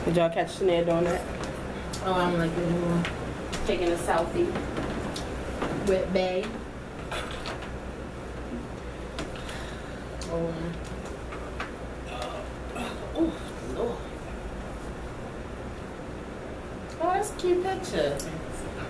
Did y'all catch Shanae doing that? Oh, I'm like Taking a selfie. with Bay. Oh, Lord. Oh, that's a cute picture.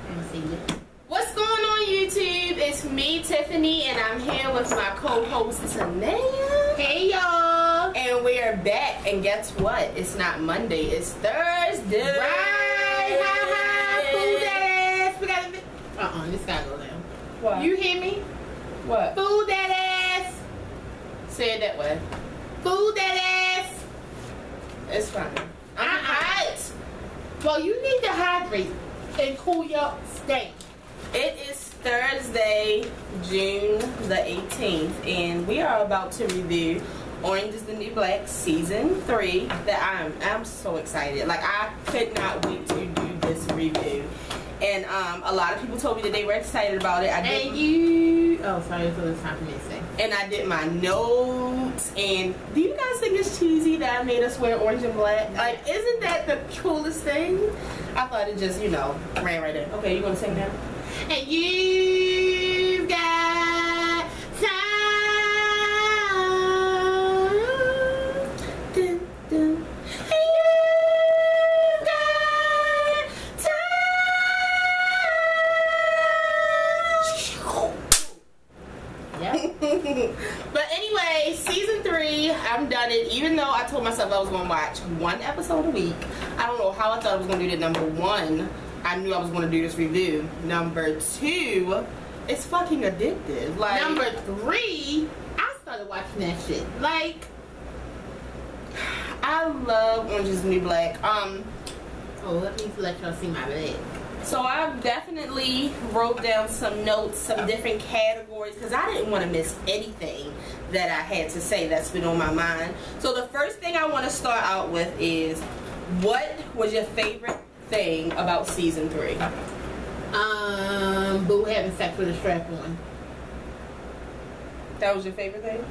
I'm see it. What's going on, YouTube? It's me, Tiffany, and I'm here with my co-host, Tanea. Hey, y'all. And we are back, and guess what? It's not Monday, it's Thursday. Right. Ha, food that ass. We gotta this gotta go down. What? You hear me? What? Food that ass. Say it that way. Food that ass. It's fine. I'm hot. Well, you need to hydrate and cool your state. It is Thursday, June the 18th, and we are about to review Orange is the New Black Season 3. That I'm so excited. Like, I could not wait to do this review. And a lot of people told me that they were excited about it. Sorry for this time for me to say. And I did my notes. And do you guys think it's cheesy that I made us wear orange and black? Like, isn't that the coolest thing? I thought it just, ran right in. Okay, you gonna sing now? And you've got time. Dun, dun. And you've got time. Yep. But anyway, season 3, I'm done it. Even though I told myself I was gonna watch 1 episode a week, I don't know how I thought I was gonna do that. Number 1, I knew I was gonna do this review. Number 2, it's fucking addictive. Like, Number 3, I started watching that shit. Like, I love Orange is the New Black. let me let y'all see my leg. So I definitely wrote down some notes, some different categories, because I didn't want to miss anything that I had to say that's been on my mind. So the first thing I want to start out with is, what was your favorite thing about season 3? Boo having sex with a strap on. That was your favorite thing?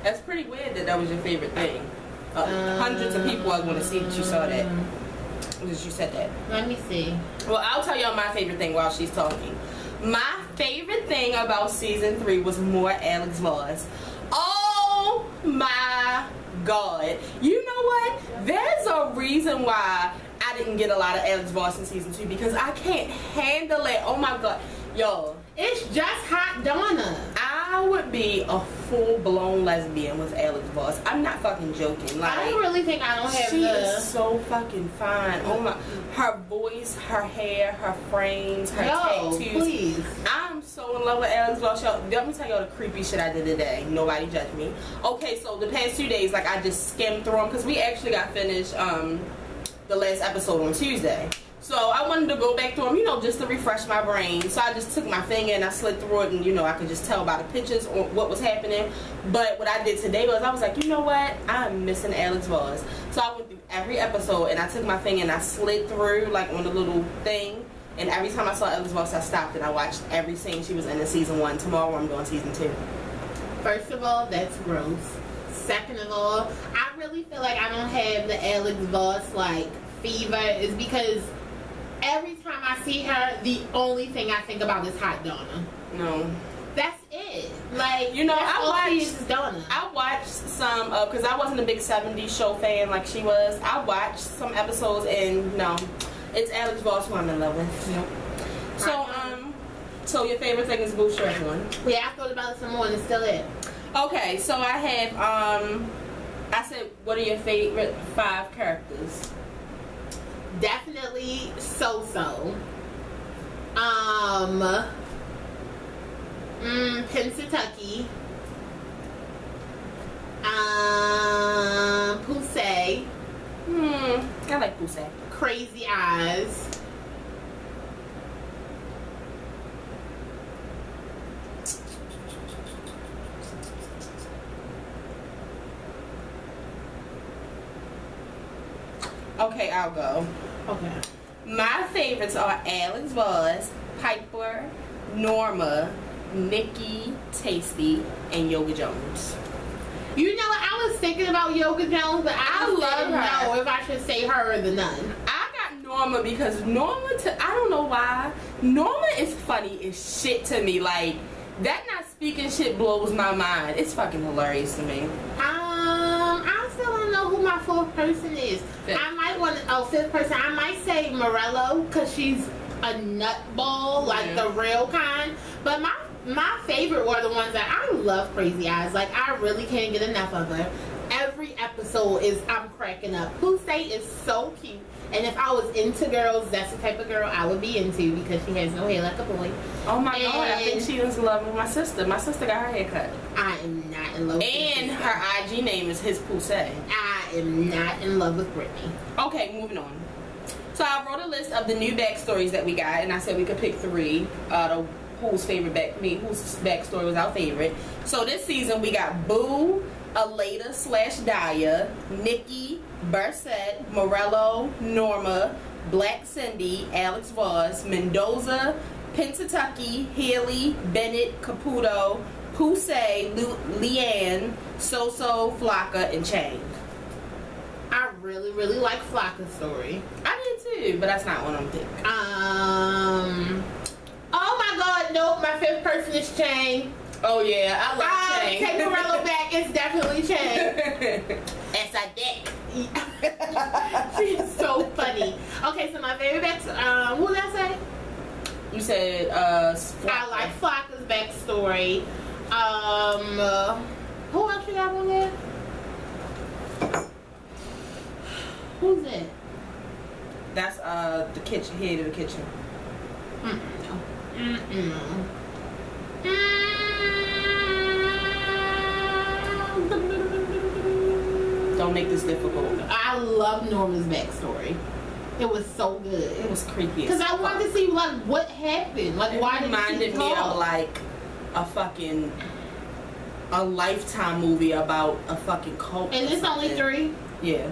That's pretty weird that was your favorite thing. Hundreds of people are going to see that you saw that. Because you said that. Let me see. Well, I'll tell y'all my favorite thing while she's talking. My favorite thing about season 3 was more Alex Voss. Oh my God. You know what? There's a reason why I didn't get a lot of Alex Voss in season 2, because I can't handle it. Oh my God. Yo, It's just hot Donna. I would be a full-blown lesbian with Alex Voss. I'm not fucking joking. Like, I really think I don't have she is so fucking fine. Oh my, her voice, her hair, her frames, her tattoos. Please. I'm so in love with Alex Voss. Let me tell y'all the creepy shit I did today. Nobody judge me. Okay, so the past 2 days, like, I just skimmed through them, because we actually got finished the last episode on Tuesday. So I wanted to go back through them, just to refresh my brain. So I just took my finger and I slid through it, and I could just tell by the pictures or what was happening. But what I did today was, I was like, you know what? I'm missing Alex Voss. So I went through every episode and I took my finger and I slid through, like, on the little thing. And every time I saw Alex Voss, I stopped and I watched every scene she was in season 1. Tomorrow I'm doing season 2. First of all, that's gross. Second of all, I really feel like I don't have the Alex Voss, like, fever. Is because every time I see her, the only thing I think about is hot Donna. No. That's it. Like, I watched some, because I wasn't a big 70s show fan like she was. I watched some episodes, and no, it's Alex Voss who I'm in love with. Yep. So your favorite thing is Boo Strap On? Yeah, I thought about it some more, and it's still it. Okay, so I have, I said, what are your favorite 5 characters? Definitely So-So. Pennsatucky. Poussey. I like Poussey. Crazy Eyes. Okay, I'll go. Okay. My favorites are Alex Voss, Piper, Norma, Nikki, Tasty, and Yoga Jones. You know what? I was thinking about Yoga Jones, but I love didn't her. know if I should say her or the nun. I got Norma because Norma, I don't know why, Norma is funny as shit to me. Like, that not speaking shit blows my mind. It's fucking hilarious to me. I still don't know who my fourth person is. Fifth. I might want fifth person. I might say Morello because she's a nutball, like the real kind. But my favorite were the ones that I love. Crazy Eyes. Like, I really can't get enough of her. Every episode is I'm cracking up. Pusey is so cute. And if I was into girls, that's the type of girl I would be into because she has no hair like a boy. Oh my god, I think she was in love with my sister. My sister got her hair cut. I am not in love with And her IG name is his Pusey. I am not in love with Brittany. Okay, moving on. So I wrote a list of the new backstories that we got, and I said we could pick 3. Whose backstory was our favorite. So this season we got Boo, Aleda/Daya, Nikki, Burset, Morello, Norma, Black Cindy, Alex Voss, Mendoza, Pennsatucky, Haley, Bennett, Caputo, Pusey, Leanne, Soso, Flocka, and Chang. I really, really like Flocka's story. I did too, but that's not one I'm thinking. Oh my god, nope, my fifth person is Chang. Oh yeah, I love Chang. Take Morello back, it's definitely Chang. That's a dick. She's so funny. Okay, so my favorite who did I say? You said I like Flocka's backstory. Who else you got on there? Who's it? That's the kitchen, head of the kitchen. Don't make this difficult. I love Norma's backstory. It was so good. It was creepy. Because I wanted to see like what happened. Like, why did reminded she me of talk? like a Lifetime movie about a fucking cult. And it's only 3. Yeah.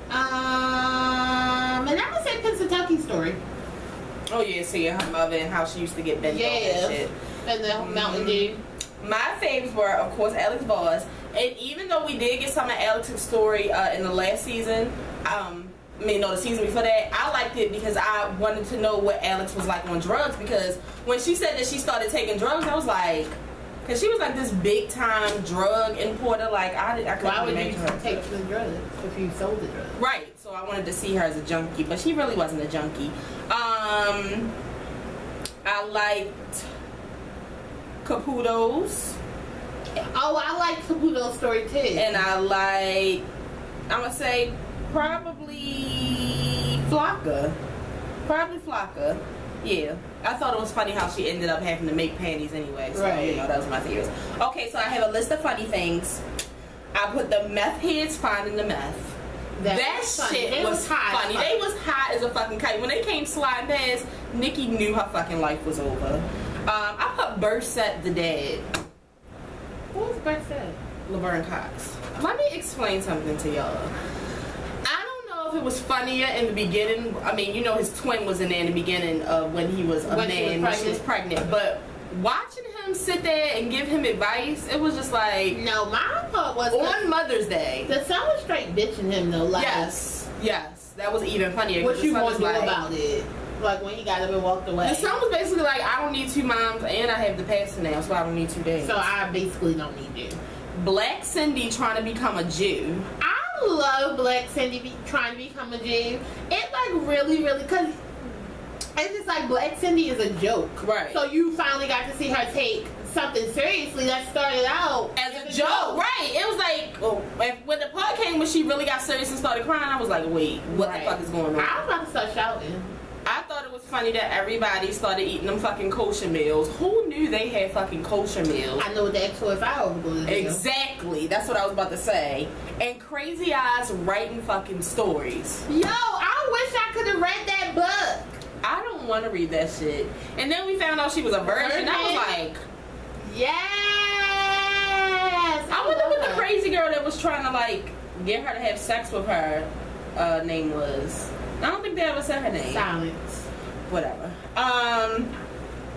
And I'm gonna say Pennsatucky story. Oh yeah, seeing her mother and how she used to get bent over and shit. And the Mountain Dew. My faves were, of course, Alex Voss. And even though we did get some of Alex's story in the last season, the season before that, I liked it because I wanted to know what Alex was like on drugs. Because when she said that she started taking drugs, I was like, because she was like this big time drug importer. Like I couldn't Why would imagine you her take the drugs if you sold the drugs? Right. So I wanted to see her as a junkie, but she really wasn't a junkie. I liked Caputo's. Oh, I like Caputo's story too. And I'm gonna say probably Flocka. Yeah. I thought it was funny how she ended up having to make panties anyway. So, right. That was my theories. Okay, so I have a list of funny things. I put the meth heads finding the meth. That shit was funny. They was high as a fucking kite. When they came sliding past, Nikki knew her fucking life was over. I put Burset the dad. Who's Burset? Laverne Cox. Let me explain something to y'all. I don't know if it was funnier in the beginning. I mean, his twin was in there in the beginning of when he was when she was pregnant. But watching him sit there and give him advice, it was just like... No, my part was... On Mother's Day. The son was straight bitching him, though. Like, yes. That was even funnier. What you want to do about it? Like, when he got up and walked away. The son was basically like, I don't need 2 moms, and I have the pastor now, so I don't need 2 dads. So I basically don't need you. Black Cindy trying to become a Jew. I love Black Cindy trying to become a Jew. It, like, really, really... Because it's just like Black Cindy is a joke. Right. So you finally got to see her take something seriously that started out as a joke. Right. It was like, when the part came when she really got serious and started crying, I was like, wait, what the fuck is going on? I was about to start shouting. I thought it was funny that everybody started eating them fucking kosher meals. Who knew they had fucking kosher meals? I know what the X45 was going to do. Exactly. That's what I was about to say. And Crazy Eyes writing fucking stories. Yo, I wish I could have read that book. I don't want to read that shit. And then we found out she was a virgin. I was like, yes. I wonder what the crazy girl that was trying to like get her to have sex with her name was. I don't think they ever said her name. Silence. Whatever.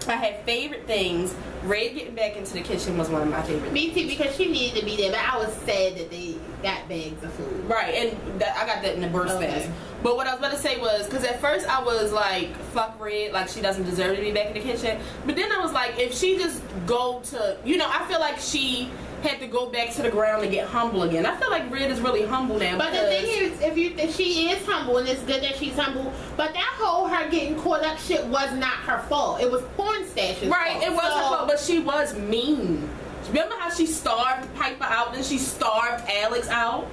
I had favorite things. Red getting back into the kitchen was one of my favorite Me too, because she needed to be there, but I was sad that they got bags of food. Right, and I got that in the burst fast. But what I was about to say was, because at first I was like, fuck Red, like she doesn't deserve to be back in the kitchen. But then I was like, if she just go to, I feel like she had to go back to the ground and get humble again. I feel like Red is really humble now. But the thing is, if she is humble, and it's good that she's humble, but that whole her getting caught up shit was not her fault. It was porn stash's right, fault. It was her fault, but she was mean. Remember how she starved Piper out, then she starved Alex out?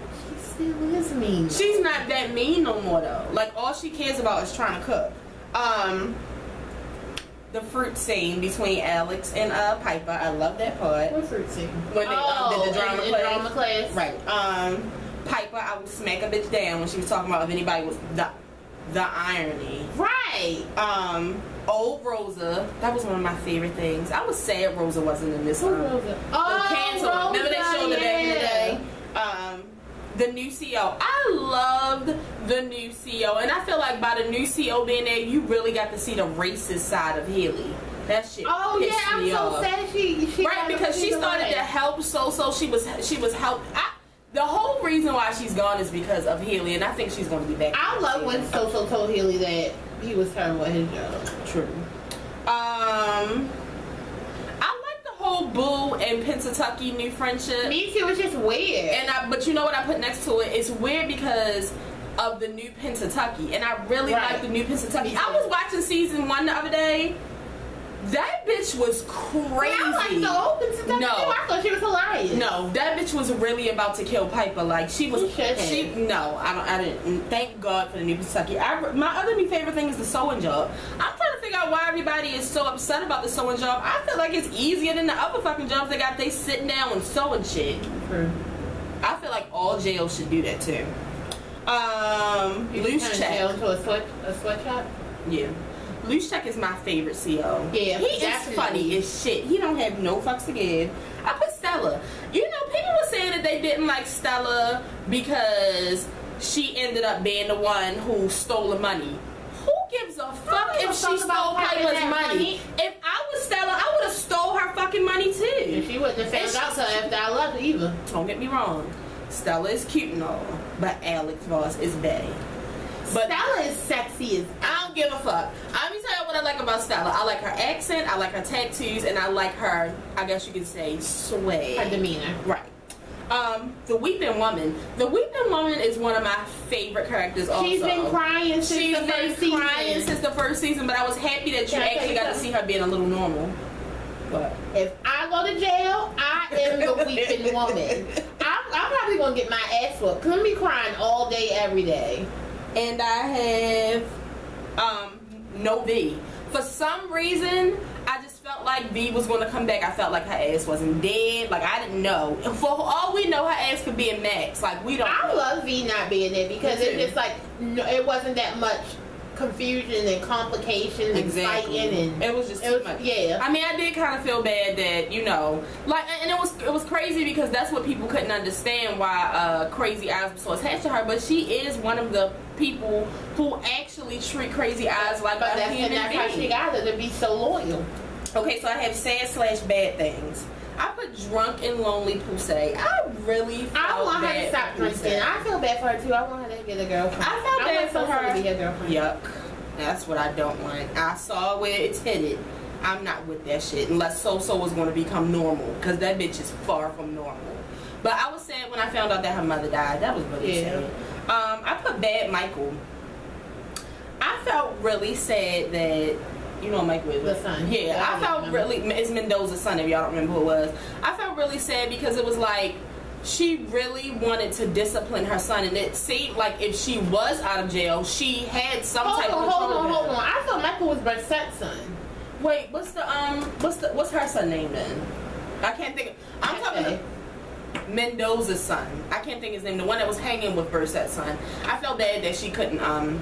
She still is mean. She's not that mean no more though. Like all she cares about is trying to cook. The fruit scene between Alex and Piper, I love that part. What fruit scene? When they did the drama class. Right. Piper, I would smack a bitch down when she was talking about if anybody was the irony. Right. Old Rosa, that was one of my favorite things. I was sad Rosa wasn't in this one. Rosa? Cancel. Rosa, Remember they showed it back in the day? The new CEO. I loved the new CEO, and I feel like by the new CEO being there, you really got to see the racist side of Haley. That shit. Oh yeah, I'm so sad she right, because she started to help So. She was helped. The whole reason why she's gone is because of Haley, and I think she's going to be back. I love when So told Haley that he was terrible at his job. True. I like the whole Boo and Pennsatucky new friendship. Me too. It's just weird. But you know what I put next to it? It's weird because of the new Pennsatucky, and I really like the new Pennsatucky. I was watching season 1 the other day. That bitch was crazy. I like the old Pennsatucky. No, I thought she was hilarious. No, that bitch was really about to kill Piper. Like she was. I didn't. Thank God for the new Pennsatucky. My other new favorite thing is the sewing job. I'm trying to figure out why everybody is so upset about the sewing job. I feel like it's easier than the other fucking jobs they got. They sitting down and sewing shit. True. I feel like all jails should do that too. Loose check. Jail to a sweatshop. Yeah. Loose Check is my favorite CO. Yeah, he is funny as shit. He don't have no fucks to give. I put Stella. People were saying that they didn't like Stella because she ended up being the one who stole the money. Who gives a fuck if she stole Piper's money? If I was Stella, I would have stole her fucking money too. And she wouldn't have found out till after I left either. Don't get me wrong. Stella is cute and all, but Alex Voss is bae. But Stella is sexy as I don't give a fuck. Let me tell you what I like about Stella. I like her accent, I like her tattoos, and I like her, I guess you could say, swag. Her demeanor. Right. The Weeping Woman. The Weeping Woman is one of my favorite characters also. She's been crying since the first season, but I was happy that you actually got to see her being a little normal. But if I go to jail, I am the Weeping Woman. I'm probably going to get my ass whooped. Because I'm be crying all day, every day. And I have no V. For some reason, I just felt like V was going to come back. I felt like her ass wasn't dead. Like, I didn't know. For all we know, her ass could be a max. Like, we don't know. love V not being there because it's just like, it wasn't that much confusion and complications and fighting, and it was just too much. Yeah, I mean, I did kind of feel bad that and it was crazy because that's what people couldn't understand why Crazy Eyes was so attached to her. But she is one of the people who actually treat Crazy Eyes like a human being. That's how she got her to be so loyal. Okay, so I have sad/bad things. I put drunk and lonely Poussey. I want her to stop drinking. I feel bad for her too. I want her to get a girlfriend. I felt bad for her to be a girlfriend. Yuck. That's what I don't want. I saw where it's headed. I'm not with that shit unless So was going to become normal, because that bitch is far from normal. But I was sad when I found out that her mother died. That was really sad. I put bad Michael. I felt really sad that. You know Michael is the son. Yeah, I felt really. It's Mendoza's son. If y'all don't remember who it was, I felt really sad because it was like she really wanted to discipline her son, and it seemed like if she was out of jail, she had some type of control. Hold on. I thought Michael was Berset's son. Wait, what's her son name then? I can't think. I'm talking about Mendoza's son. I can't think his name. The one that was hanging with Berset's son. I felt bad that she couldn't come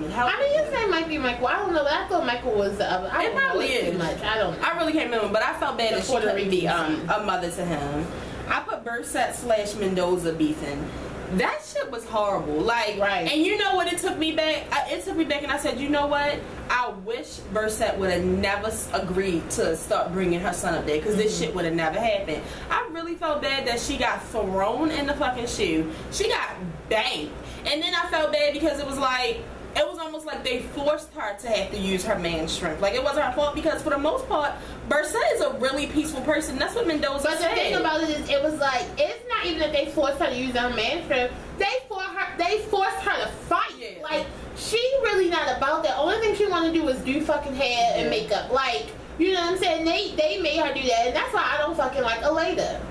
and help. I mean, his name might be Michael. I don't know, but I thought Michael was the other. It probably is. Too much. I don't know. I really can't remember, but I felt bad that she couldn't be a mother to him. I put Berset / Mendoza beefing. That shit was horrible. Like, right. And you know what? It took me back. It took me back, and I said, you know what? I wish Versette would have never agreed to start bringing her son up there, because this shit would have never happened. I really felt bad that she got thrown in the fucking shoe. She got banged, and then I felt bad because it was like, it was almost like they forced her to have to use her man strength. Like, it wasn't her fault, because for the most part, Versette is a really peaceful person. That's what Mendoza said. But the thing about it is, it was like, it's not even that they forced her to use her man strength. They forced her to fight. Yeah. Like, she really not about that. Only thing she want to do is do fucking hair and makeup. Like, you know what I'm saying? They made her do that, and that's why I don't fucking like Aleda.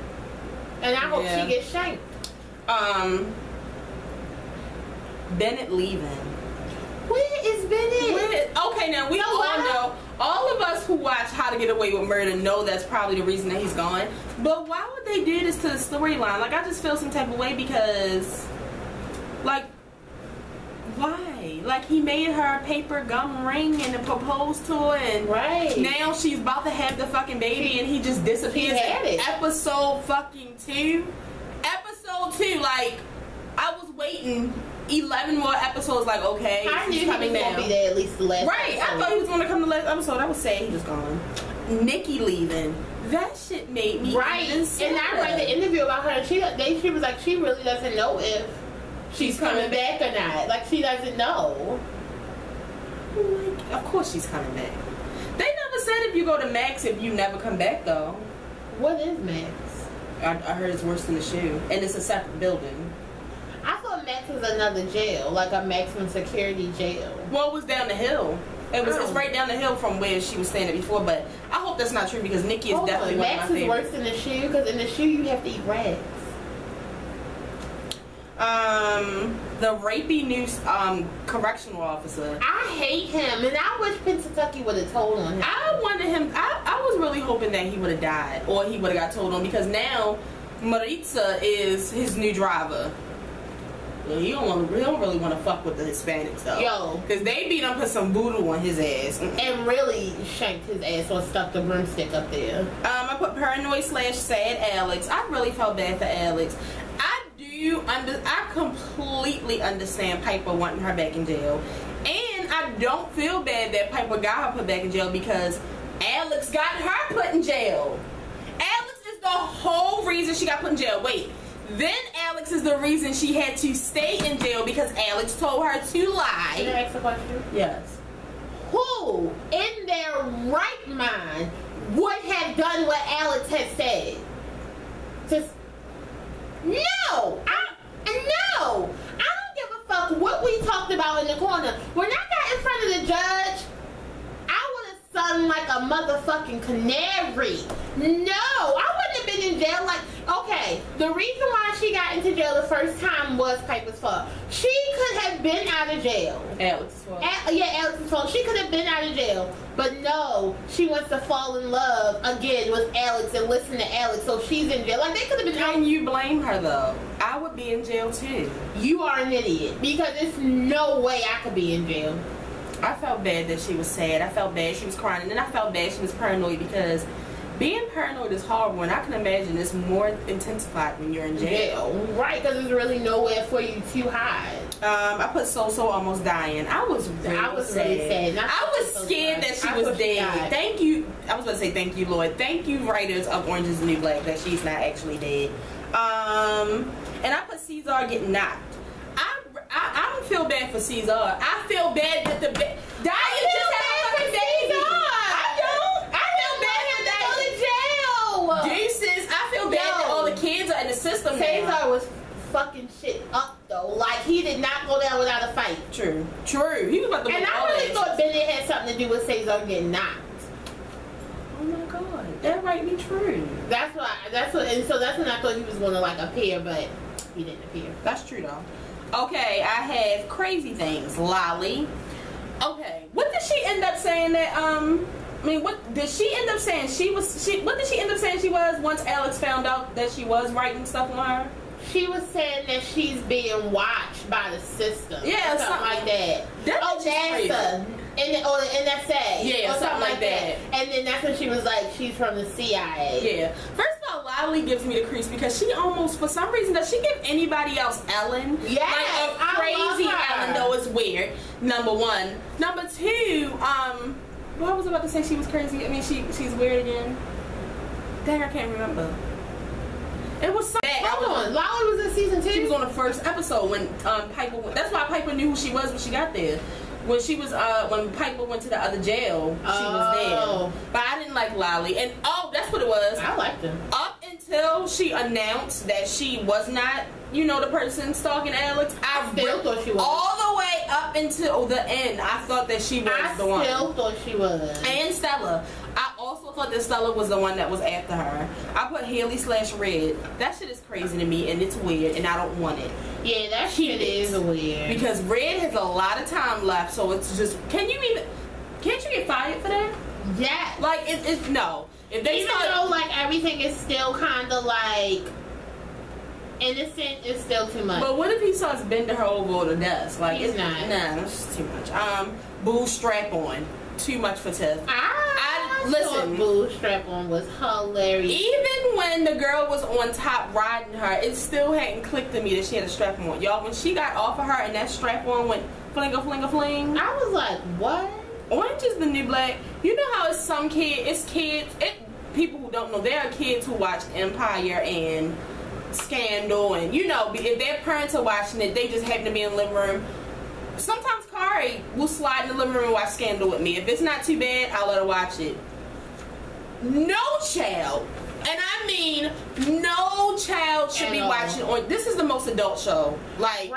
And I hope she gets shanked. Bennett leaving. Where is Bennett? Okay, now we all know, all of us who watch How to Get Away with Murder know that's probably the reason that he's gone. But why would they do this to the storyline? Like, I just feel some type of way because, like, why? Like, he made her a paper gum ring and proposed to her, and now she's about to have the fucking baby, and he just disappears. Episode fucking 2. Episode 2, like, I was waiting 11 more episodes, like, okay, I knew he was going to be there at least the last episode. I thought he was going to come the last episode. I was saying he was gone. Nikki leaving. That shit made me even sad. And I read the interview about her. She was like, she really doesn't know if she's coming back or not. Like, she doesn't know. Like, of course she's coming back. They never said if you go to Max if you never come back, though. What is Max? I heard it's worse than the shoe. And it's a separate building. I thought Max was another jail, like a maximum security jail. Well, it was down the hill. It's right down the hill from where she was staying at before, but I hope that's not true because Nikki is definitely one of my favorites. Max is worse than the shoe because in the shoe you have to eat rats. The rapey new correctional officer. I hate him, and I wish Pennsylvania would have told on him. I wanted him. I was really hoping that he would have died or he would have got told on because now Maritza is his new driver. He don't really want to fuck with the Hispanics though. Yo, because they beat him, put some voodoo on his ass, and really shanked his ass or stuck the broomstick up there. I put paranoid / sad Alex. I really felt bad for Alex. I completely understand Piper wanting her back in jail, and I don't feel bad that Piper got her put back in jail because Alex got her put in jail. Alex is the whole reason she got put in jail. Wait. Then Alex is the reason she had to stay in jail because Alex told her to lie. Can I ask a question? Yes. Who in their right mind would have done what Alex had said? Just no. I don't give a fuck what we talked about in the corner. When I got in front of the judge, I would have sung like a motherfucking canary. No, I wouldn't have been in jail. Like, okay, the reason why she got into jail the first time was Piper's fault. She could have been out of jail. Alex's fault. Alex's fault. She could have been out of jail. But no, she wants to fall in love again with Alex and listen to Alex, so she's in jail. Like, they could have been. Can you blame her though? I would be in jail too. You are an idiot because there's no way I could be in jail. I felt bad that she was sad. I felt bad she was crying, and then I felt bad she was paranoid because being paranoid is horrible, and I can imagine it's more intensified when you're in jail. Right, because there's really nowhere for you to hide. I put So almost dying. I was really sad. I was scared that she was dead. Thank you. I was going to say thank you, Lord. Thank you, writers of Orange is the New Black, that she's not actually dead. And I put Cesar getting knocked. I don't feel bad for Cesar. I feel bad that the Dahlia just had a fucking baby. Deuces, I feel bad that all the kids are in the system. Cesar was fucking shit up though. Like, he did not go down without a fight. True. He was about to. And I really thought Bennett had something to do with Cesar getting knocked. Oh my god, that might be true. And so that's when I thought he was going to like appear, but he didn't appear. That's true though. Okay, I have crazy things. Lolly. Okay, what did she end up saying that what did she end up saying what did she end up saying she was once Alex found out that she was writing stuff on her? She was saying that she's being watched by the system. Yeah, something like that. NASA. NSA. Yeah, or something like that. And then that's when she was like, she's from the CIA. Yeah. First of all, Lolly gives me the creeps because she almost, for some reason, does she give anybody else Ellen? Yes, like a I crazy love her. Ellen, though it's weird. Number one. Number two, well, I was about to say she was crazy. I mean, she's weird again. Dang, I can't remember. It was something. Hold on, Lolly was in season 2? She was on the first episode when Piper went. That's why Piper knew who she was when she got there. When she was when Piper went to the other jail, she was there. But I didn't like Lolly, and that's what it was. I liked her. Up until she announced that she was not, the person stalking Alex. I still thought she was. All the way up until the end, I thought that she was the one. I still thought she was. And Stella. I also thought that Stella was the one that was after her. I put Haley/Red. That shit is crazy to me, and it's weird, and I don't want it. Yeah, that shit is weird. Because Red has a lot of time left, so it's just, can't you get fired for that? Yeah. Like, it's no. If they Even though, like, everything is still kind of, like, innocent, it's still too much. But what if he starts bending her over the desk? Like, he's not. Nah, that's just too much. Boo strap-on. Too much for Tiff. Listen, Boo strap-on was hilarious. Even when the girl was on top riding her, it still hadn't clicked to me that she had a strap-on. Y'all, when she got off of her and that strap-on went fling-a-fling-a-fling. I was like, what? Orange is the New Black. You know how it's some kids, people who don't know, there are kids who watch Empire and Scandal, and if their parents are watching it, they just happen to be in the living room. Sometimes Kari will slide in the living room and watch Scandal with me. If it's not too bad, I'll let her watch it. No child, and I mean no child should be watching on. This is the most adult show. Like,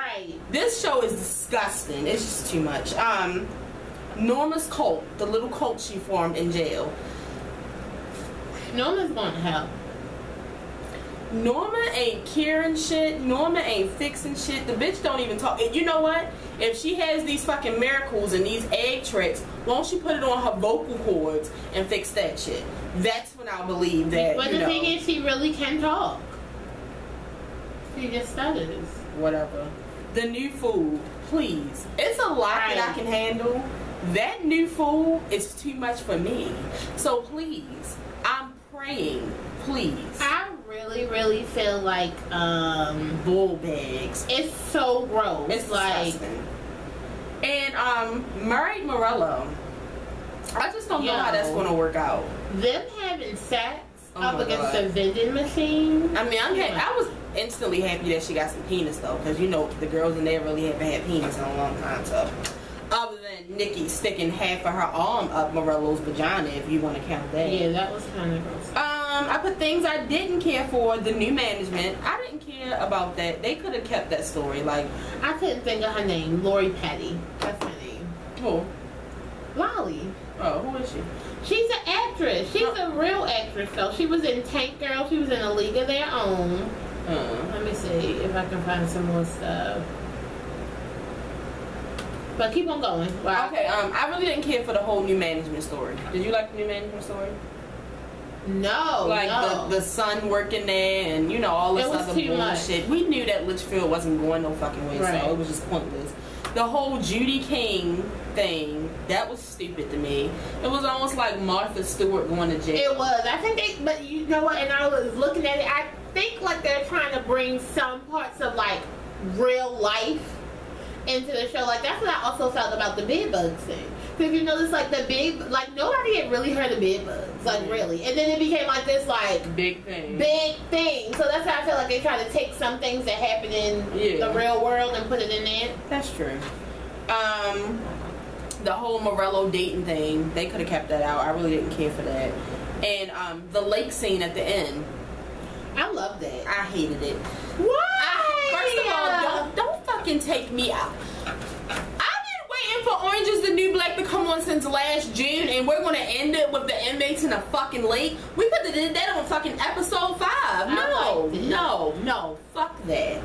this show is disgusting. It's just too much. Norma's cult, the little cult she formed in jail. Norma's going to hell. Norma ain't curing shit. Norma ain't fixing shit. The bitch don't even talk. And you know what? If she has these fucking miracles and these egg tricks, won't she put it on her vocal cords and fix that shit? That's when I'll believe that. But the thing is, she really can talk. She just stutters. Whatever. The new fool, please. It's a lot that I can handle. That new fool is too much for me. So please, I'm praying. Please. I really feel like bull bags. It's so gross. It's like disgusting. And Murray Morello, I just don't know how that's gonna work out. Them having sex up against a vending machine. I mean, I was instantly happy that she got some penis though, because the girls in there really haven't had penis in a long time. So other than Nikki sticking half of her arm up Morello's vagina, if you want to count that. Yeah, that was kind of gross. I put things I didn't care for. The new management, I didn't care about that. They could have kept that story. Like, I couldn't think of her name. Lori Petty. That's her name. Who? Lolly. Oh, who is she? She's an actress. She's a real actress, though. She was in Tank Girl. She was in A League of Their Own. Let me see if I can find some more stuff. But keep on going. Wow. Okay, I really didn't care for the whole new management story. Did you like the new management story? No, like the son working there and all this other bullshit. We knew that Litchfield wasn't going no fucking way, so it was just pointless. The whole Judy King thing, that was stupid to me. It was almost like Martha Stewart going to jail. It was. I think but you know what? And I was looking at it. I think like they're trying to bring some parts of like real life into the show. Like that's what I also felt about the bed bugs thing. Because you notice like the big, like nobody had really heard of bed bugs, like really. And then it became like this like big thing. So that's how I feel like they try to take some things that happen in the real world and put it in there. That's true. The whole Morello dating thing, they could have kept that out. I really didn't care for that. And the lake scene at the end. I love that. I hated it. Why? First of all, don't fucking take me out. I've been waiting for Orange is the New Black to come on since last June, and we're gonna end it with the inmates in a fucking lake. We could have did that on fucking episode 5. No, fuck that.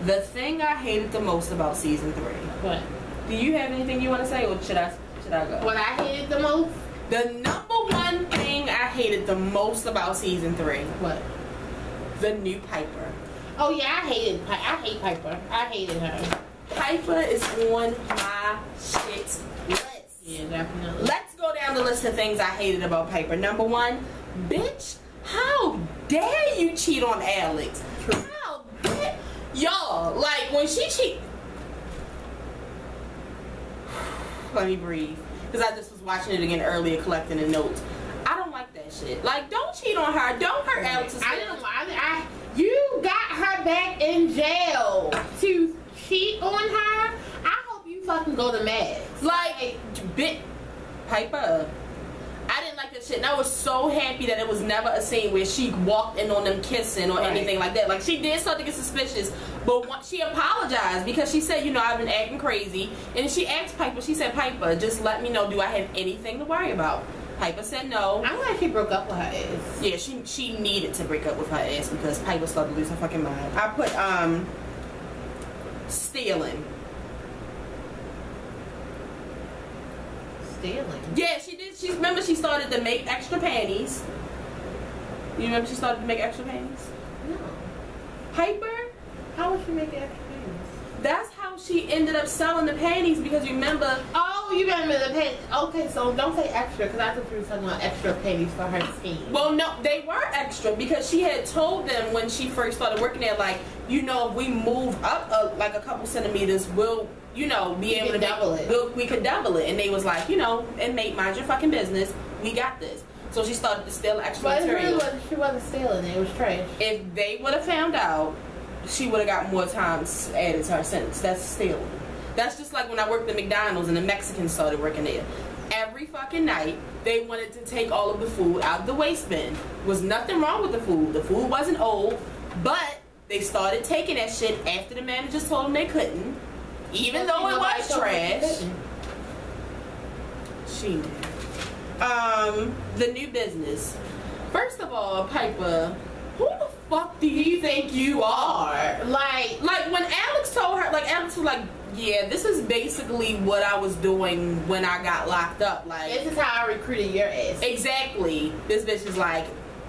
The thing I hated the most about season 3. What? Do you have anything you want to say, or should I go? What I hated the most? The number one thing I hated the most about season 3. What? The new Piper. Oh yeah, I hate Piper. I hated her. Piper is on my shit list. Yeah, definitely. Let's go down down the list of things I hated about Piper. Number one, bitch, how dare you cheat on Alex? How dare y'all? Like when she cheat. Let me breathe, because I just was watching it again earlier, collecting the notes. I don't like that shit. Like, don't cheat on her. Don't hurt Alex's feelings. You got her back in jail to cheat on her. I hope you fucking go to Max. Like, Piper. I didn't like that shit, and I was so happy that it was never a scene where she walked in on them kissing or anything like that. Like, she did start to get suspicious, but she apologized because she said, you know, I've been acting crazy. And she asked Piper, she said, Piper, just let me know, do I have anything to worry about? Piper said no. I'm glad she broke up with her ass. Yeah, she needed to break up with her ass because Piper started to lose her fucking mind. I put, stealing. Stealing? Yeah, she did. Remember she started to make extra panties. You remember she started to make extra panties? No. Piper? How would she make extra panties? That's how she ended up selling the panties, because remember... Oh, you remember the panties. Okay, so don't say extra, because I thought you were talking about extra panties for her scheme. Well, no, they were extra, because she had told them when she first started working there, like, you know, if we move up like a couple centimeters, we'll, you know, be able to double it. We could double it. And they was like, you know, inmate, mind your fucking business. We got this. So she started to steal extra material. But she wasn't stealing it. It was trash. If they would have found out, she would have got more time added to her sentence. That's stealing. That's just like when I worked at McDonald's and the Mexicans started working there. Every fucking night, they wanted to take all of the food out of the waste bin. Was nothing wrong with the food. The food wasn't old, but they started taking that shit after the managers told them they couldn't, even though it was trash. She did. The new business. First of all, Piper, who the fuck do you think you are? Like when Alex told her, like Alex was like, yeah, this is basically what I was doing when I got locked up. Like, this is how I recruited your ass. Exactly. This bitch is like,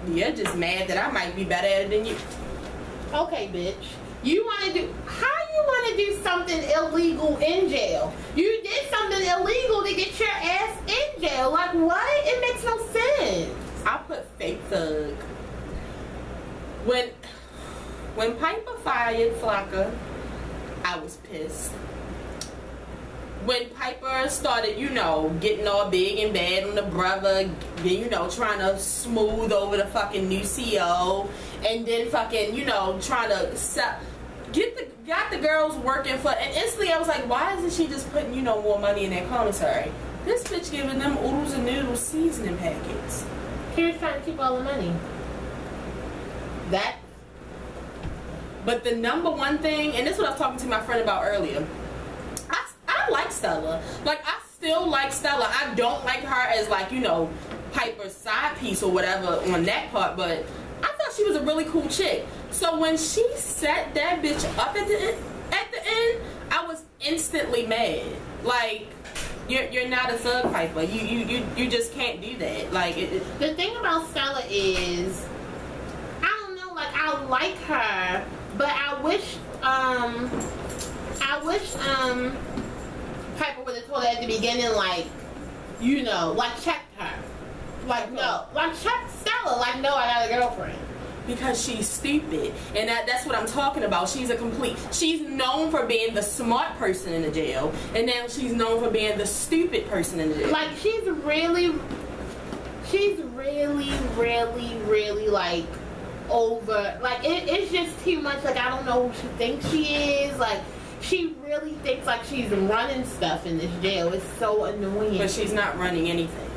you're just mad that I might be better at it than you. Okay, bitch. You want to do... How you want to do something illegal in jail? You did something illegal to get your ass in jail. Like, what? It makes no sense. I put fake thug. When Piper fired Flocka, I was pissed. When Piper started, you know, getting all big and bad on the brother, you know, trying to smooth over the fucking new CEO, and then fucking, you know, trying to got the girls working for, and instantly I was like, why isn't she just putting, you know, more money in that commissary? This bitch giving them oodles and noodles seasoning packets. She was trying to keep all the money. But the number one thing, and this is what I was talking to my friend about earlier, I like Stella. Like, I still like Stella. I don't like her as, like, you know, Piper's side piece or whatever on that part, but I thought she was a really cool chick. So when she set that bitch up at the end, I was instantly mad. Like, you're not a thug, Piper. You just can't do that. Like, the thing about Stella is, I don't know, like, I like her, but I wish Piper would have told her at the beginning, like, you know, like, check her. Like, no. Like, check Stella. Like, no, I got a girlfriend. Because she's stupid. And that's what I'm talking about. She's known for being the smart person in the jail. And now she's known for being the stupid person in the jail. Like, she's really, like, over. Like, it's just too much. Like, I don't know who she thinks she is. Like, she really thinks like she's running stuff in this jail. It's so annoying. But she's not running anything.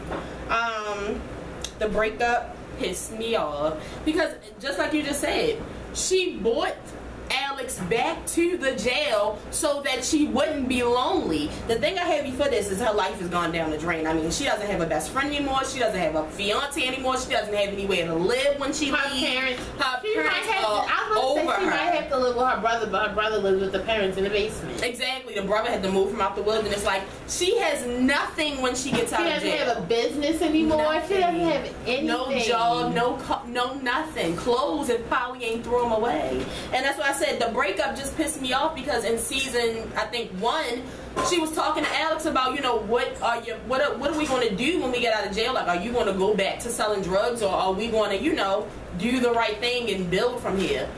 The breakup pissed me off because, just like you just said, she bought Alex back to the jail so that she wouldn't be lonely. The thing I had before this is her life has gone down the drain. I mean, she doesn't have a best friend anymore. She doesn't have a fiance anymore. She doesn't have anywhere to live when she leaves. Her parents are over her. She might have to live with her brother, but her brother lives with the parents in the basement. Exactly. The brother had to move from out the wilderness. Like, she has nothing when she gets out of jail. She doesn't have a business anymore. Nothing. She doesn't have anything. No job, no nothing. Clothes if Polly ain't throw them away. And that's why I said the breakup just pissed me off because in season, I think 1, she was talking to Alex about, you know, what are we going to do when we get out of jail? Like, are you going to go back to selling drugs, or are we going to, you know, do the right thing and build from here?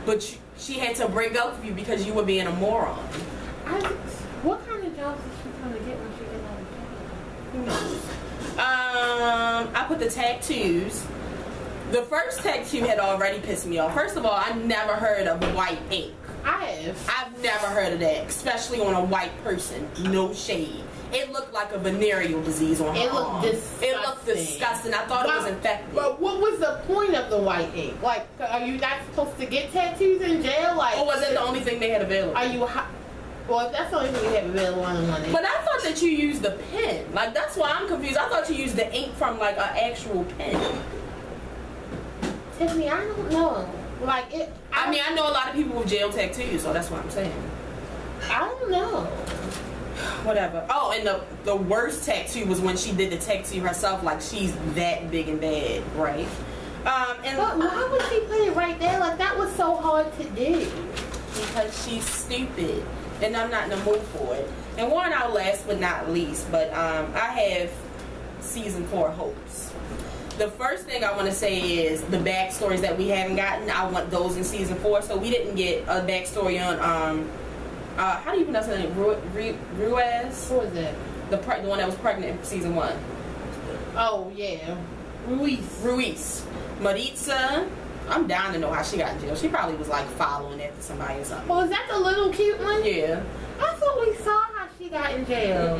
But she had to break up with you because you were being a moron. What kind of jobs is she going to get when she gets out of jail? Who knows? I put the tattoos. The first tattoo had already pissed me off. First of all, I never heard of white ink. I've never heard of that, especially on a white person. No shade. It looked like a venereal disease on her arm. It looked disgusting. I thought it was infected. But what was the point of the white ink? Like, are you not supposed to get tattoos in jail? Like, or was it the only thing they had available? Well, if that's the only thing you have available on the money. But I thought that you used the pen. Like, that's why I'm confused. I thought you used the ink from, like, an actual pen. Tiffany, I don't know. Like, I mean, I know a lot of people with jail tattoos, so that's what I'm saying. I don't know. Whatever. Oh, and the worst tattoo was when she did the tattoo herself, like she's that big and bad, right? But why would she put it right there? Like, that was so hard to do. Because she's stupid, and I'm not in the mood for it. And one out last but not least, but I have season 4 hopes. The first thing I want to say is the backstories that we haven't gotten. I want those in season 4. So we didn't get a backstory on how do you pronounce her name? Ruiz? Who is that? The one that was pregnant in season 1. Oh yeah, Ruiz. Maritza. I'm down to know how she got in jail. She probably was like following after somebody or something. Oh, is that the little cute one? Yeah. I thought we saw how she got in jail.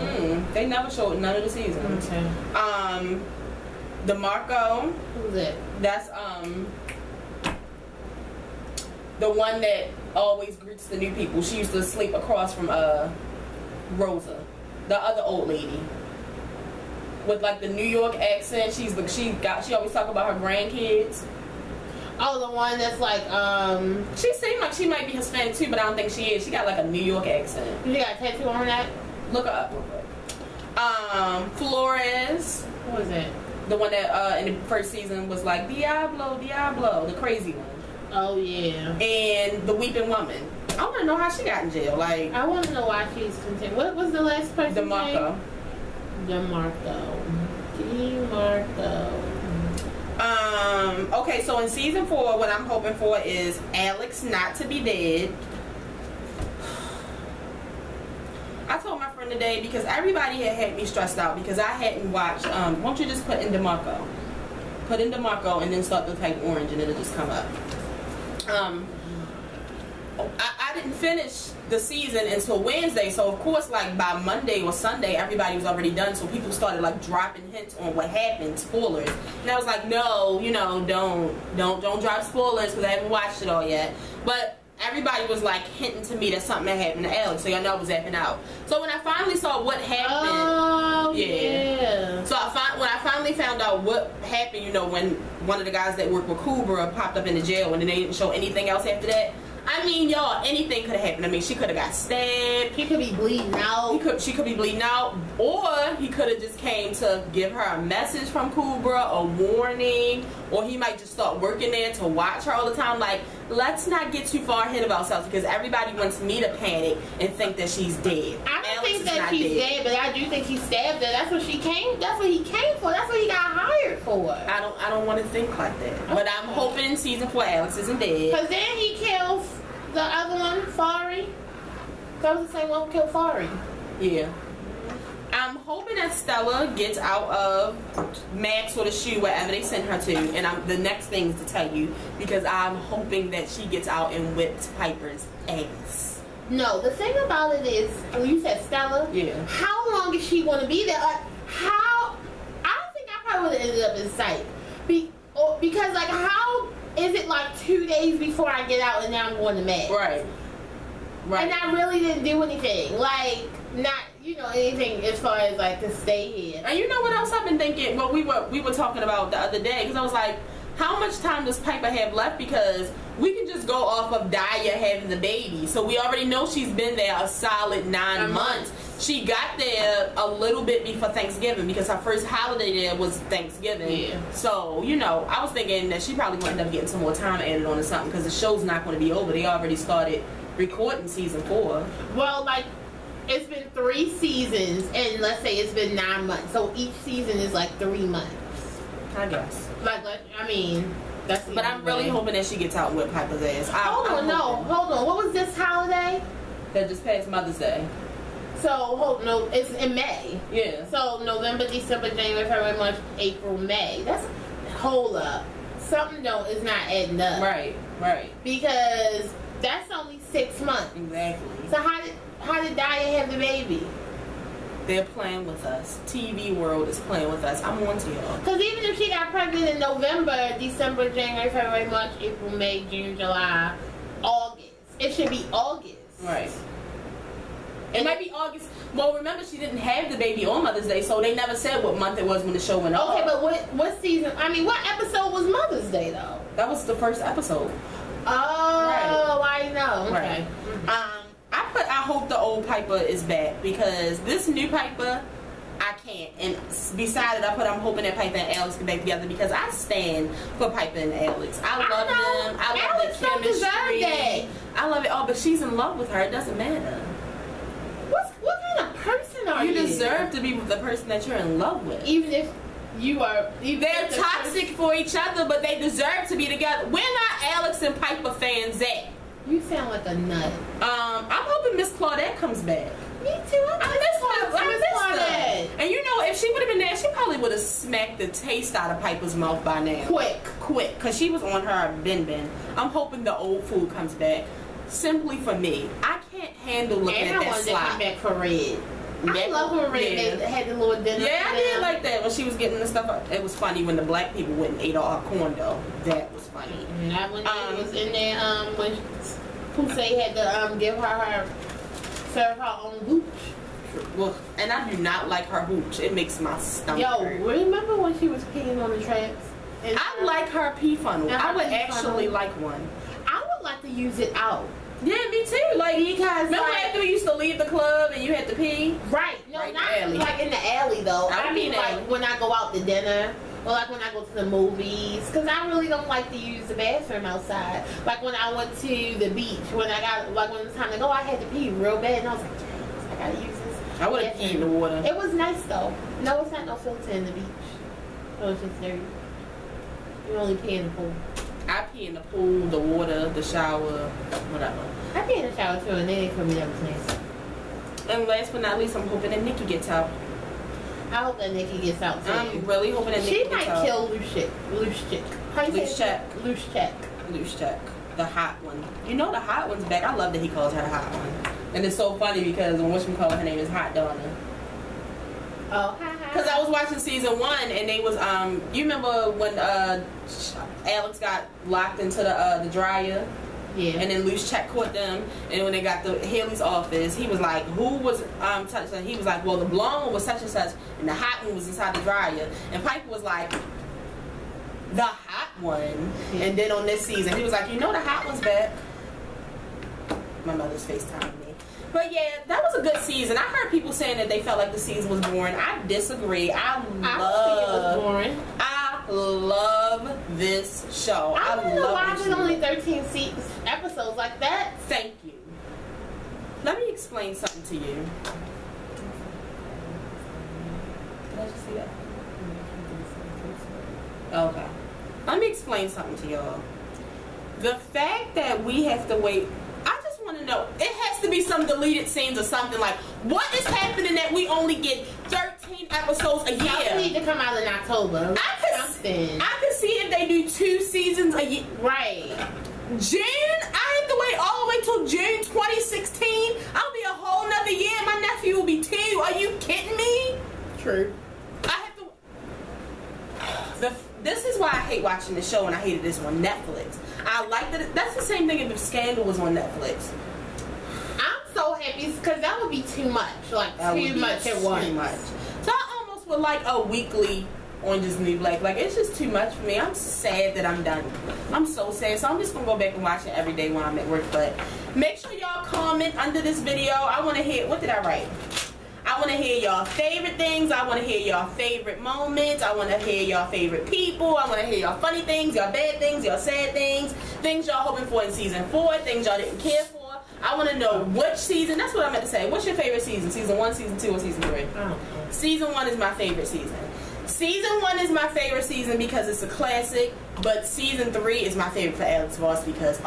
They never showed none of the seasons. Okay. DeMarco. Who's that? That's the one that always greets the new people. She used to sleep across from Rosa, the other old lady with like the New York accent. She always talk about her grandkids. Oh, the one that's like She seemed like she might be Hispanic too, but I don't think she is. She got like a New York accent. You got a tattoo on her neck? Look her up real quick. Flores. Who is it? The one that in the first season was like Diablo, the crazy one. Oh yeah. And the weeping woman. I want to know how she got in jail. Like, I want to know why she's content. What was the last person? DeMarco. Okay, so in season 4, what I'm hoping for is Alex not to be dead. I told my friend today because everybody had me stressed out because I hadn't watched. Won't you just put in DeMarco? Put in DeMarco and then start to type orange and it'll just come up. I didn't finish the season until Wednesday, so of course, like by Monday or Sunday, everybody was already done. So people started like dropping hints on what happened, spoilers, and I was like, no, you know, don't drop spoilers because I haven't watched it all yet. But everybody was like hinting to me that something had happened to Alex, so y'all know I was zapping out. So when I finally saw what happened, So when I finally found out what happened, you know, when one of the guys that worked with Kubra popped up in the jail and then they didn't show anything else after that. I mean, y'all, anything could have happened. I mean, she could have got stabbed. He could be bleeding out. She could be bleeding out. Or he could have just came to give her a message from Kubra, a warning. Or he might just start working there to watch her all the time. Like, let's not get too far ahead of ourselves because everybody wants me to panic and think that she's dead. I don't think that she's dead, but I do think he stabbed her. That's what he came for. That's what he got hired for. I don't want to think like that. Okay. But I'm hoping in season 4 Alex isn't dead. Because then he kills the other one, Fari. That was the same one who killed Fari. Yeah. I'm hoping that Stella gets out of Max or the shoe, wherever they send her to. And the next thing is to tell you, because I'm hoping that she gets out and whips Piper's ass. No, the thing about it is, when you said Stella, yeah. How long is she going to be there? Like, how? I don't think I probably would have ended up in sight. Because, like, how is it like 2 days before I get out and now I'm going to Max? Right. And I really didn't do anything. Like, not, you know, anything as far as like to stay here. And you know what else I've been thinking? Well, we were talking about the other day because I was like, how much time does Piper have left? Because we can just go off of Daya having the baby. So we already know she's been there a solid 9 months. She got there a little bit before Thanksgiving because her first holiday there was Thanksgiving. Yeah. So, you know, I was thinking that she probably going to end up getting some more time added on or something because the show's not going to be over. They already started recording season 4. Well, like, it's been 3 seasons, and let's say it's been 9 months. So each season is like 3 months. I guess. Like I mean, that's. But I'm really hoping that she gets out with Piper's ass. Hold on. What was this holiday? That just passed Mother's Day. So it's in May. Yeah. So November, December, January, February, March, April, May. That's hold up. Something is not adding up. Right. Because that's only 6 months. Exactly. So how did Daya have the baby? They're playing with us. TV world is playing with us. I'm on to y'all. Because even if she got pregnant in November, December, January, February, March, April, May, June, July, August. It should be August. Right. It might be August. Well, remember she didn't have the baby on Mother's Day, so they never said what month it was when the show went off. Okay, but what season? I mean, what episode was Mother's Day though? That was the first episode. Oh, right. I know. Okay. Right. I hope the old Piper is back because this new Piper, I can't. And beside it, I'm hoping that Piper and Alex get back together because I stand for Piper and Alex. I love them. I love Alex the chemistry. That. I love it all, but she's in love with her. It doesn't matter. What kind of person are you? You deserve to be with the person that you're in love with. Even if you are... They're toxic for each other, but they deserve to be together. Where are Alex and Piper fans at? You sound like a nut. I'm hoping Miss Claudette comes back. Me too. I miss Claudette. And you know, if she would have been there, she probably would have smacked the taste out of Piper's mouth by now. Quick. Because she was on her bin. I'm hoping the old food comes back. Simply for me. I can't handle looking at that slide. And I wanted to come back for Red. I love when Red had the little dinner. Yeah, I did like that when she was getting the stuff. It was funny when the black people went and ate all her corn though. That was funny. And that when was in there, when Pusey had to give her serve her own hooch. Well, and I do not like her hooch. It makes my stomach hurt. Remember when she was peeing on the tracks? I like her pee funnel. I would actually like one. I would like to use it out. Yeah, me too. Like, because remember after we used to leave the club and you had to pee? Right. No, right, not like in the alley though. I mean like when I go out to dinner. Or like when I go to the movies, because I really don't like to use the bathroom outside. Like when I went to the beach, when it was time to go, I had to pee real bad, and I was like, I gotta use this. I would have peed in the water. It was nice though. No, it's not no filter in the beach. It was just dirty. You only pee in the pool. I pee in the pool, the water, the shower, whatever. I pee in the shower too, and they didn't put me that was nice. And last but not least, I'm hoping that Nikki gets out. I hope that Nikki gets out too. I'm really hoping that Nikki gets out. She might kill Lushchik. Lushchik. The hot one. You know the hot one's back. I love that he calls her the hot one. And it's so funny because when whatchamacallit, her name is Hot Donna. Oh, hi. Because I was watching season 1 and they was, you remember when Alex got locked into the dryer? Yeah. And then Lushchik caught them, and when they got to Haley's office, he was like, who was such and he was like, well, the blonde one was such and such, and the hot one was inside the dryer. And Piper was like, the hot one. Yeah. And then on this season, he was like, you know the hot one's back. My mother's FaceTiming me. But yeah, that was a good season. I heard people saying that they felt like the season was boring. I disagree. I think it was boring. I love this show. I don't know why there's only 13 episodes like that. Thank you. Let me explain something to you. Did I just see that? Okay. Let me explain something to y'all. The fact that we have to wait, I just want to know, it has to be some deleted scenes or something like, what is happening that we only get 13 episodes a year? Y'all need to come out in October. I could see if they do 2 seasons a year. Right. June? I have to wait all the way till June 2016? I'll be a whole nother year. My nephew will be 2. Are you kidding me? True. I have to... This is why I hate watching the show, and I hated this on Netflix. I like that. That's the same thing if Scandal was on Netflix. I'm so happy because that would be too much. Like, too much at once. Too much. So I almost would like a weekly Orange is the New Black. Like, it's just too much for me. I'm sad that I'm done. I'm so sad. So I'm just going to go back and watch it every day when I'm at work. But make sure y'all comment under this video. I want to hear, what did I write? I want to hear y'all favorite things. I want to hear y'all favorite moments. I want to hear y'all favorite people. I want to hear y'all funny things, y'all bad things, y'all sad things, things y'all hoping for in season 4, things y'all didn't care for. I want to know which season. That's what I meant to say. What's your favorite season? Season 1, season 2, or season 3? Season 1 is my favorite season. Season 1 is my favorite season because it's a classic, but season 3 is my favorite for Alex Voss because,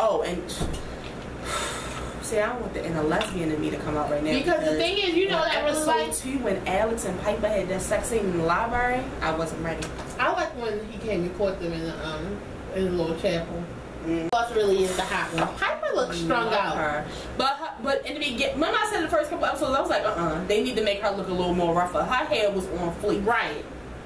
see, I don't want the inner lesbian in me to come out right now. Because the thing is, you know that really like 2 when Alex and Piper had that sex scene in the library, I wasn't ready. I like when he came and caught them in the little chapel. Voss really is the hot one. Piper looks strung out. Her. But in the beginning, remember I said in the first couple episodes, I was like, they need to make her look a little more rougher. Her hair was on fleek. Right.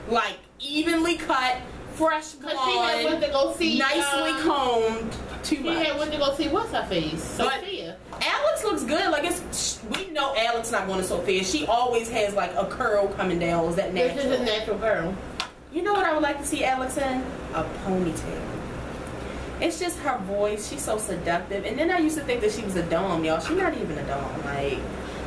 Like, evenly cut, fresh blonde, she had went to go see, nicely combed, too much. She had went to go see, what's her face? Sophia. Alex looks good. Like, we know Alex not going to Sophia. She always has, like, a curl coming down. Is that natural? This is a natural curl. You know what I would like to see Alex in? A ponytail. It's just her voice. She's so seductive. And then I used to think that she was a dom, y'all. She's not even a dom. Like,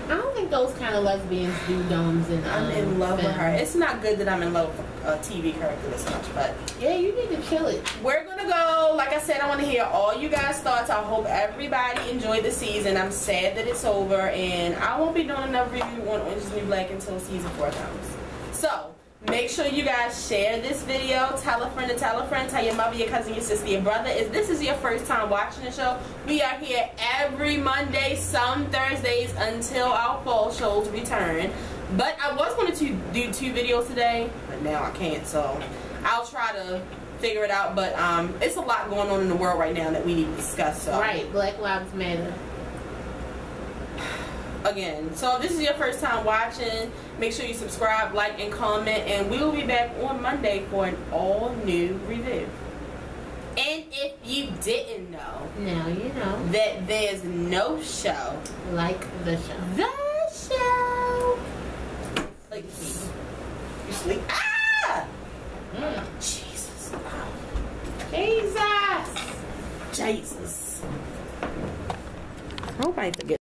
I don't think those kind of lesbians do doms. And I'm in love with her. It's not good that I'm in love with a TV character this much, but yeah, you need to chill it. We're gonna go. Like I said, I want to hear all you guys' thoughts. I hope everybody enjoyed the season. I'm sad that it's over, and I won't be doing another review on Orange is the New Black until season 4 comes. So make sure you guys share this video. Tell a friend to tell a friend. Tell your mother, your cousin, your sister, your brother. If this is your first time watching the show, we are here every Monday, some Thursdays until our fall shows return. But I was going to do 2 videos today, but now I can't. So I'll try to figure it out. But it's a lot going on in the world right now that we need to discuss. So. Right, Black Lives Matter. Again, so if this is your first time watching, make sure you subscribe, like, and comment, and we will be back on Monday for an all-new review. And if you didn't know, now you know that there's no show like the show. The show. Like you sleep. Ah! Jesus. Jesus. Jesus. I hope I forget.